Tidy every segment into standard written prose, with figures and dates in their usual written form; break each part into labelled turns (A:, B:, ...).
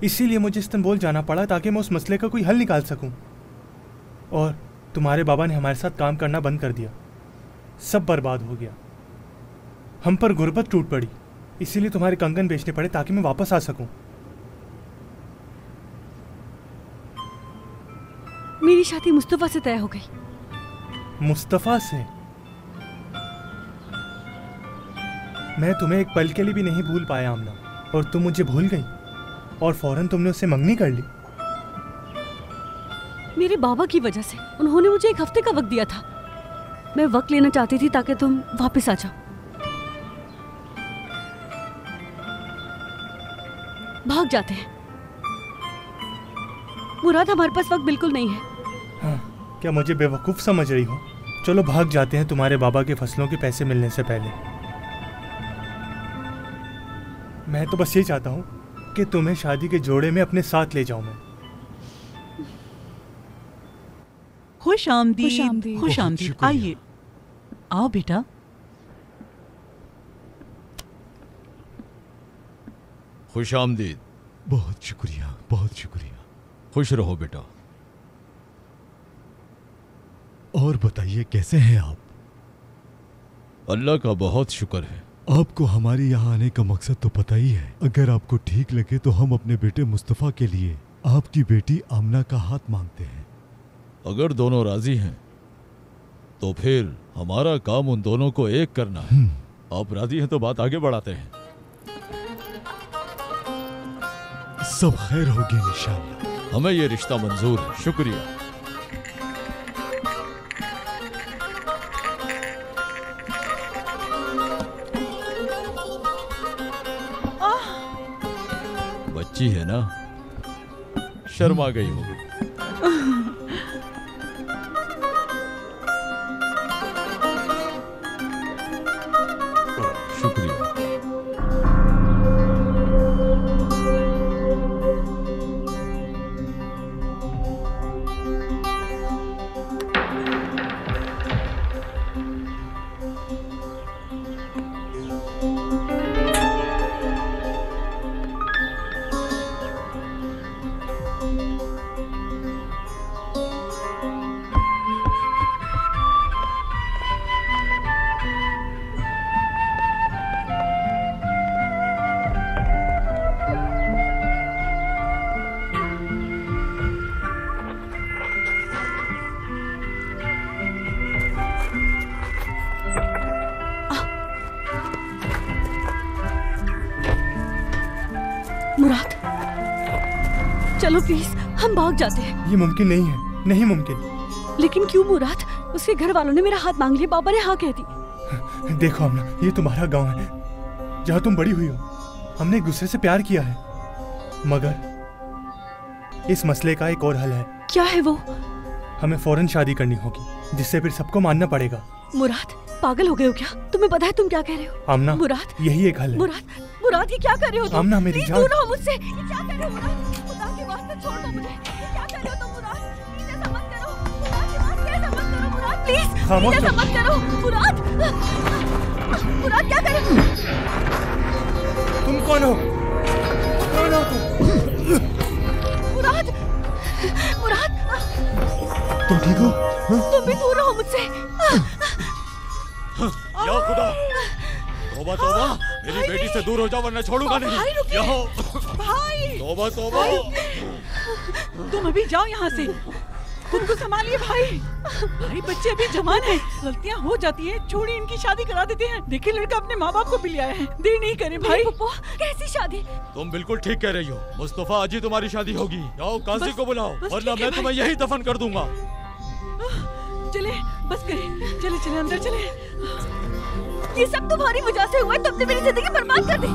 A: इसीलिए मुझे इस्तांबुल जाना पड़ा ताकि मैं उस मसले का कोई हल निकाल सकूं। और तुम्हारे बाबा ने हमारे साथ काम करना बंद कर दिया, सब बर्बाद हो गया, हम पर गुर्बत टूट पड़ी। इसीलिए तुम्हारे कंगन बेचने पड़े ताकि मैं वापस आ सकूं।
B: मेरी शादी मुस्तफा से तय हो गई।
A: मुस्तफा से? मैं तुम्हें एक पल के लिए भी नहीं भूल पाया आमना, और तुम मुझे भूल गई और फौरन तुमने उससे मंगनी कर ली।
B: मेरे बाबा की वजह से। उन्होंने मुझे 1 हफ्ते का वक्त दिया था। मैं वक्त लेना चाहती थी ताकि तुम वापस आ जाओ। भाग जाते हैं। मुराद, हमारे पास वक्त बिल्कुल नहीं है।
A: हाँ, क्या मुझे बेवकूफ समझ रही हो? चलो भाग जाते हैं तुम्हारे बाबा के फसलों के पैसे मिलने से पहले। मैं तो बस ये चाहता हूँ कि तुम्हें शादी के जोड़े में अपने साथ ले जाऊं मैं।
C: खुश आमदीद, खुश आमदीद। आइए, आओ बेटा।
D: खुश आमदीद।
E: बहुत शुक्रिया, बहुत शुक्रिया।
D: खुश रहो बेटा।
E: और बताइए, कैसे हैं आप?
D: अल्लाह का बहुत शुक्र है।
E: आपको हमारे यहाँ आने का मकसद तो पता ही है। अगर आपको ठीक लगे तो हम अपने बेटे मुस्तफ़ा के लिए आपकी बेटी आमना का हाथ मांगते हैं।
D: अगर दोनों राजी हैं तो फिर हमारा काम उन दोनों को एक करना है। आप राजी हैं तो बात आगे बढ़ाते हैं।
E: सब खैर होगी इंशाअल्लाह।
D: हमें ये रिश्ता मंजूर है। शुक्रिया। बच्ची है ना, शर्मा गई होगी। शुक्रिया।
B: मुराद, चलो प्लीज, हम भाग जाते हैं।
A: ये मुमकिन नहीं है, नहीं मुमकिन।
B: लेकिन क्यों मुराद? उसके घर वालों ने मेरा हाथ मांग लिया। बाबा ने हाँ कह दी।
A: देखो आमना, ये तुम्हारा गांव है जहाँ तुम बड़ी हुई हो। हमने एक दूसरे से प्यार किया है, मगर इस मसले का एक और हल है।
B: क्या है वो?
A: हमें फौरन शादी करनी होगी, जिससे फिर सबको मानना पड़ेगा।
B: मुराद, पागल हो गए हो क्या? तुम्हें पता है तुम क्या कह रहे हो?
A: आमना,
B: मुराद,
A: यही एक हल है।
B: मुराद, ये क्या कर रहे हो तुम?
A: आमना मेरी जान।
B: दूर रहो मुझसे। ये क्या कर रहे हो मुराद? खुदा के वास्ते छोड़ दो मुझे। ये क्या कर रहे हो तुम मुराद? प्लीज ऐसा मत करो। खुदा के वास्ते ऐसा मत करो मुराद, प्लीज।
A: खामोश
B: ऐसा मत करो मुराद। मुराद, क्या कर रहे हो?
A: तुम कौन हो? कौन हो तुम?
B: मुराद, मुराद,
E: तुम ठीक हो?
B: तुम भी दूर रहो मुझसे।
D: या खुदा, तौबा तौबा, मेरी बेटी से दूर हो जाओ वरना छोड़ूंगा नहीं।
C: भाई रुकिए। भाई,
D: तौबा तौबा।
C: तुम अभी जाओ यहाँ से। खुद को संभालिए भाई। भाई, बच्चे अभी जवान हैं, गलतियाँ हो जाती हैं। छोड़िए, इनकी शादी करा देते हैं। देखिए, लड़का अपने माँ बाप को भी ले आया है। देर नहीं करें भाई।
B: कैसी शादी?
D: तुम बिल्कुल ठीक कह रही हो। मुस्तफा, आज ही तुम्हारी शादी होगी। जाओ काजी को बुलाओ, वरना मैं तुम्हें यही दफन कर दूंगा।
C: चले, बस करें। चले चले अंदर चले।
B: ये सब तुम्हारी वजह से हुआ है। तुमने मेरी जिंदगी बर्बाद कर दी।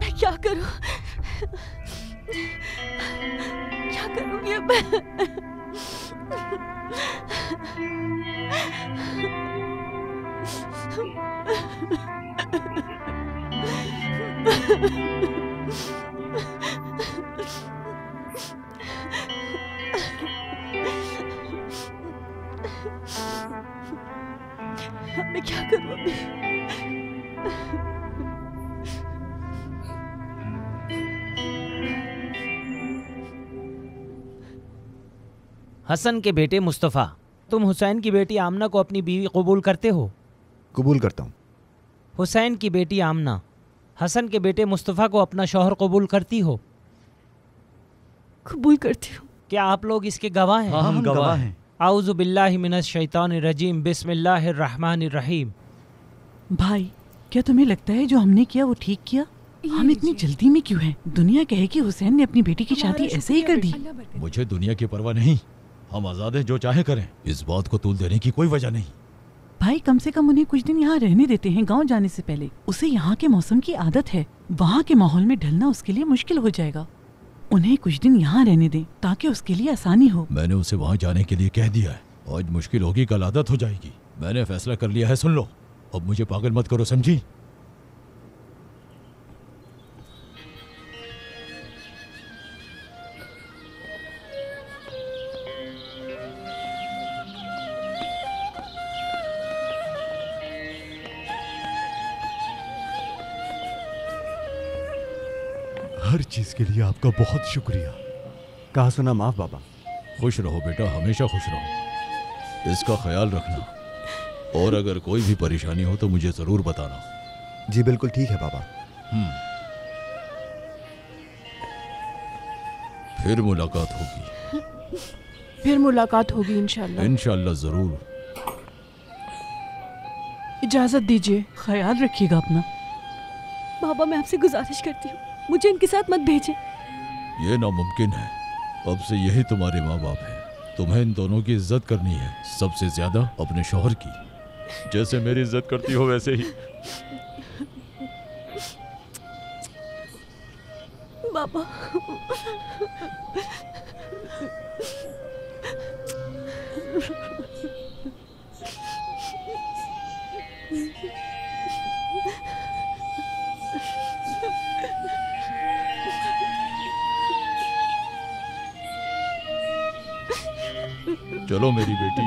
B: मैं क्या करूं? क्या करूंगी अब मैं? मैं क्या करूं अभी?
F: हसन के बेटे मुस्तफ़ा, तुम हुसैन की बेटी आमना को अपनी बीवी कबूल करते हो?
G: कबूल करता हूँ।
F: हुसैन की बेटी आमना हसन के बेटे मुस्तफ़ा को अपना शौहर कबूल करती हो?
B: कबूल करती हूँ।
F: क्या आप लोग इसके गवाह हैं?
H: हाँ, हम गवाह हैं।
F: आऊज़ु बिल्लाहि मिनश शैतानिर रजीम, बिस्मिल्लाहिर रहमानिर रहीम।
C: भाई, क्या तुम्हें लगता है जो हमने किया वो ठीक किया? हम इतनी जल्दी में क्यों हैं? दुनिया कहे कि हुसैन ने अपनी बेटी की शादी ऐसे ही कर दी।
D: मुझे दुनिया की परवाह नहीं, हम आजाद हैं, जो चाहे करें। इस बात को तूल देने की कोई वजह नहीं।
C: भाई, कम से कम उन्हें कुछ दिन यहाँ रहने देते हैं गांव जाने से पहले। उसे यहाँ के मौसम की आदत है, वहाँ के माहौल में ढलना उसके लिए मुश्किल हो जाएगा। उन्हें कुछ दिन यहाँ रहने दें ताकि उसके लिए आसानी हो।
D: मैंने उसे वहाँ जाने के लिए कह दिया है। आज मुश्किल होगी, कल आदत हो जाएगी। मैंने फैसला कर लिया है, सुन लो। अब मुझे पागल मत करो, समझी?
E: हर चीज के लिए आपका बहुत शुक्रिया।
G: कहा सुना माफ बाबा।
D: खुश रहो बेटा, हमेशा खुश रहो। इसका ख्याल रखना, और अगर कोई भी परेशानी हो तो मुझे जरूर बताना।
G: जी बिल्कुल ठीक है बाबा।
D: फिर मुलाकात होगी।
B: फिर मुलाकात होगी इंशाल्लाह।
D: इंशाल्लाह जरूर।
C: इजाजत दीजिए, ख्याल रखिएगा अपना।
B: बाबा, मैं आपसे गुजारिश करती हूँ, मुझे इनके साथ मत भेजें।
D: ये नामुमकिन है। अब से यही तुम्हारे माँ बाप हैं। तुम्हें इन दोनों की इज्जत करनी है, सबसे ज्यादा अपने शौहर की। जैसे मेरी इज्जत करती हो वैसे ही।
B: बाबा,
D: चलो मेरी बेटी,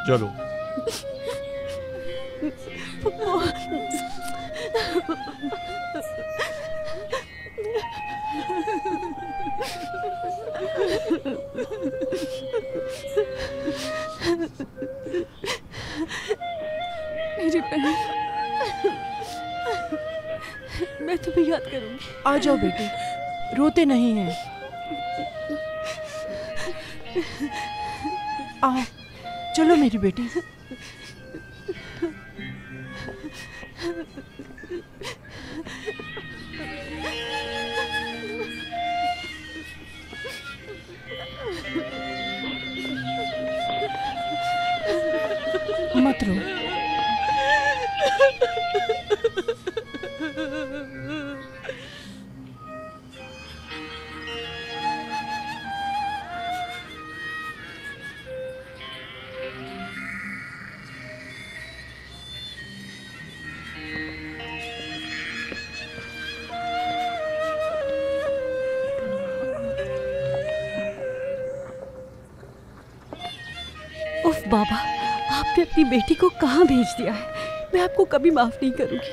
D: चलो।
B: मेरी बहन, मैं तुम्हें याद करूंगी।
I: आ जाओ बेटी, रोते नहीं हैं। आओ, चलो मेरी बेटी। मत रो।
B: उफ बाबा, आपने अपनी बेटी को कहाँ भेज दिया है? मैं आपको कभी माफ नहीं करूंगी।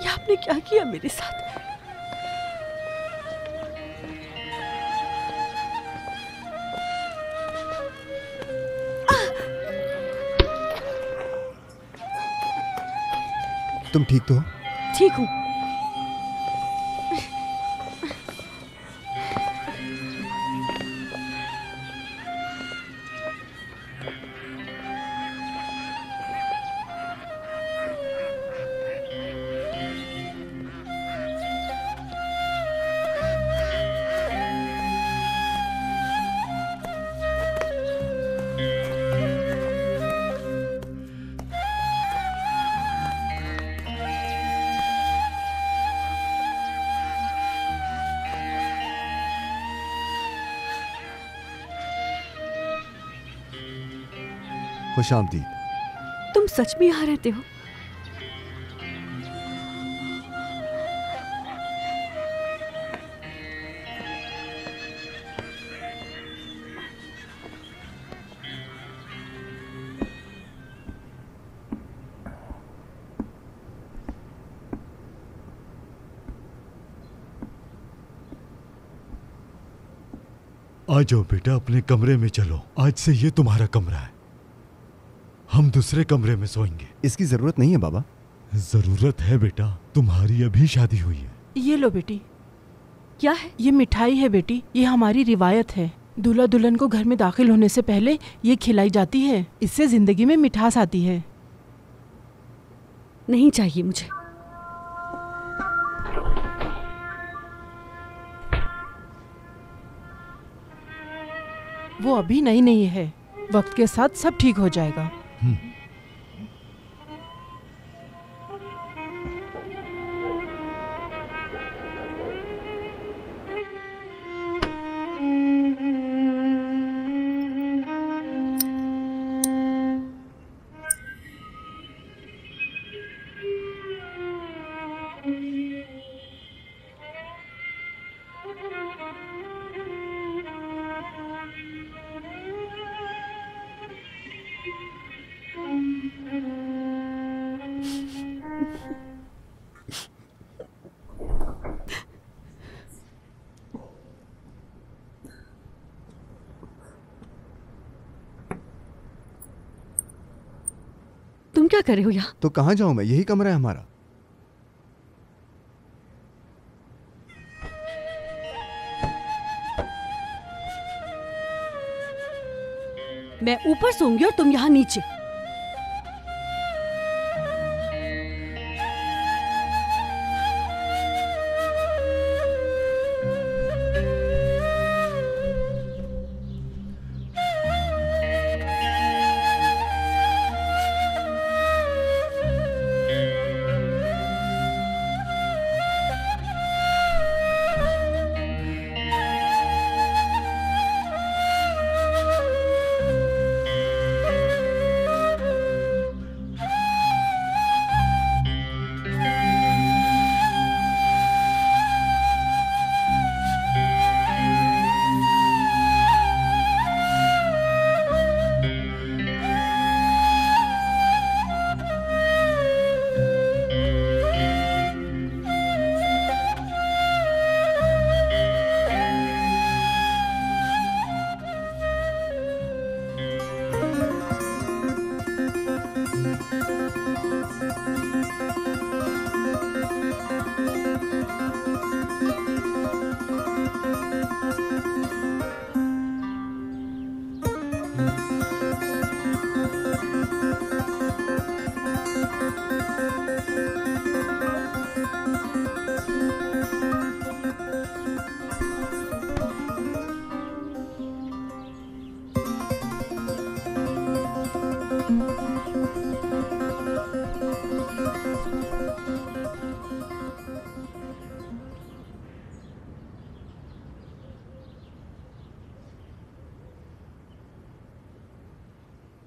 B: ये आपने क्या किया मेरे साथ?
G: तुम ठीक तो हो?
B: ठीक हूँ।
G: खुश आमदीद।
B: तुम सच में यहाँ रहते हो?
E: आ जाओ बेटा, अपने कमरे में चलो। आज से ये तुम्हारा कमरा है, हम दूसरे कमरे में सोएंगे।
G: इसकी जरूरत नहीं है बाबा।
E: जरूरत है बेटा, तुम्हारी अभी शादी हुई है।
I: ये लो बेटी,
B: क्या है?
I: ये मिठाई है बेटी, ये हमारी रिवायत है। दूल्हा दुल्हन को घर में दाखिल होने से पहले ये खिलाई जाती है, इससे जिंदगी में मिठास आती है।
B: नहीं चाहिए मुझे।
I: वो अभी नई नहीं है, वक्त के साथ सब ठीक हो जाएगा।
B: तुम क्या कर रहे हो यहाँ?
G: तो कहाँ जाऊं मैं, यही कमरा है हमारा।
B: मैं ऊपर सोऊंगी और तुम यहाँ नीचे।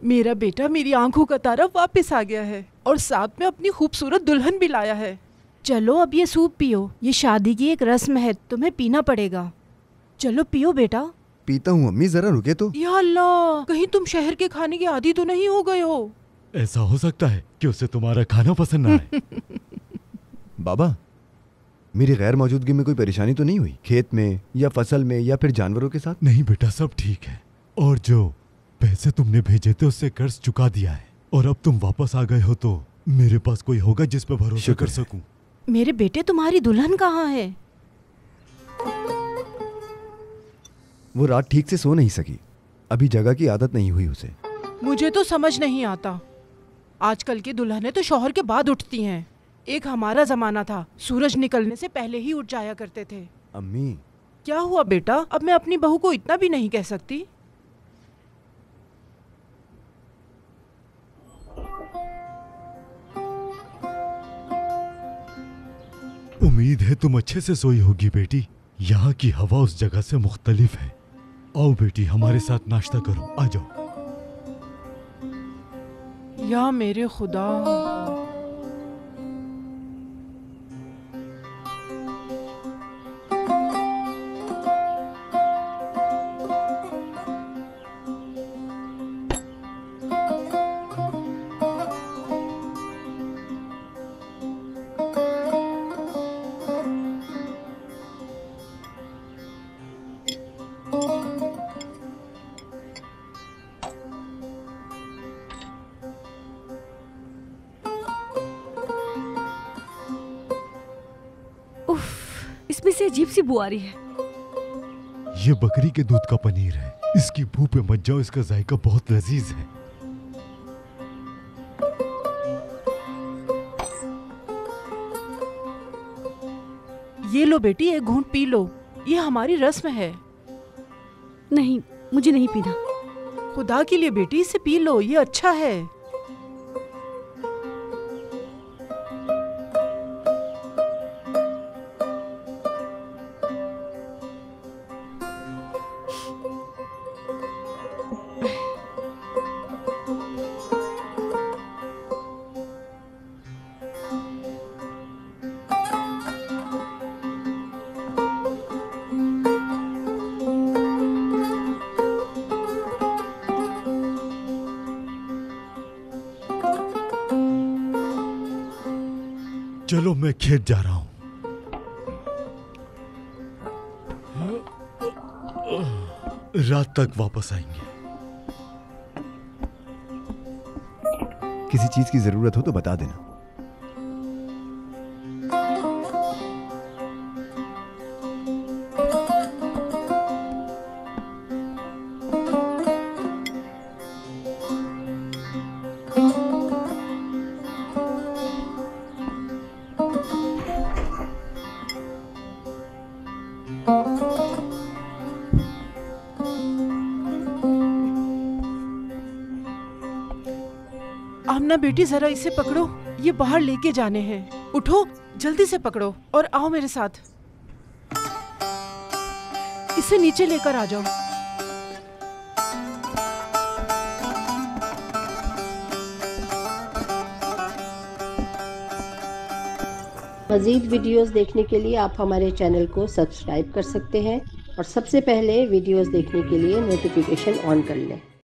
B: मेरा बेटा मेरी आंखों का तारा वापस आ गया है और साथ में अपनी खूबसूरत दुल्हन भी लाया है।
H: चलो अब ये सूप पियो, ये शादी की एक रस्म है, तुम्हें पीना पड़ेगा। चलो पियो बेटा।
G: पीता हूँ अम्मी, जरा रुके तो।
I: या अल्लाह, कहीं तुम शहर के खाने के आदी तो नहीं हो गए हो?
E: ऐसा हो सकता है कि उसे तुम्हारा खाना पसंद ना आए।
G: बाबा, मेरी गैर मौजूदगी में कोई परेशानी तो नहीं हुई, खेत में या फसल में या फिर जानवरों के साथ?
E: नहीं बेटा, सब ठीक है। और जो पैसे तुमने भेजे थे उससे कर्ज चुका दिया है, और अब तुम वापस आ गए हो तो मेरे पास कोई होगा जिस पर भरोसा कर सकूं।
H: मेरे बेटे, तुम्हारी दुल्हन कहाँ है?
G: वो रात ठीक से सो नहीं सकी, अभी जगह की आदत नहीं हुई उसे।
I: मुझे तो समझ नहीं आता, आजकल की दुल्हनें तो शौहर के बाद उठती हैं। एक हमारा जमाना था, सूरज निकलने से पहले ही उठ जाया करते थे।
G: अम्मी,
I: क्या हुआ बेटा, अब मैं अपनी बहू को इतना भी नहीं कह सकती?
E: उम्मीद है तुम अच्छे से सोई होगी बेटी। यहाँ की हवा उस जगह से मुख्तलिफ है। आओ बेटी, हमारे साथ नाश्ता करो, आ जाओ।
I: या मेरे खुदा,
B: इसमें से अजीब सी बू आ रही है।
E: ये बकरी के दूध का पनीर है। इसकी बू पे मत जाओ, इसका जायका बहुत लजीज है।
I: ये लो बेटी, एक घूंट पी लो, ये हमारी रस्म है।
B: नहीं, मुझे नहीं पीना।
I: खुदा के लिए बेटी, इसे पी लो, ये अच्छा है।
E: चलो मैं खेत जा रहा हूं। रात तक वापस आएंगे।
G: किसी चीज की जरूरत हो तो बता देना।
I: आमना बेटी, जरा इसे पकड़ो, ये बाहर लेके जाने हैं। उठो, जल्दी से पकड़ो और आओ मेरे साथ। इसे नीचे लेकर आ जाओ।
J: मज़ीद वीडियोस देखने के लिए आप हमारे चैनल को सब्सक्राइब कर सकते हैं और सबसे पहले वीडियोस देखने के लिए नोटिफिकेशन ऑन कर लें।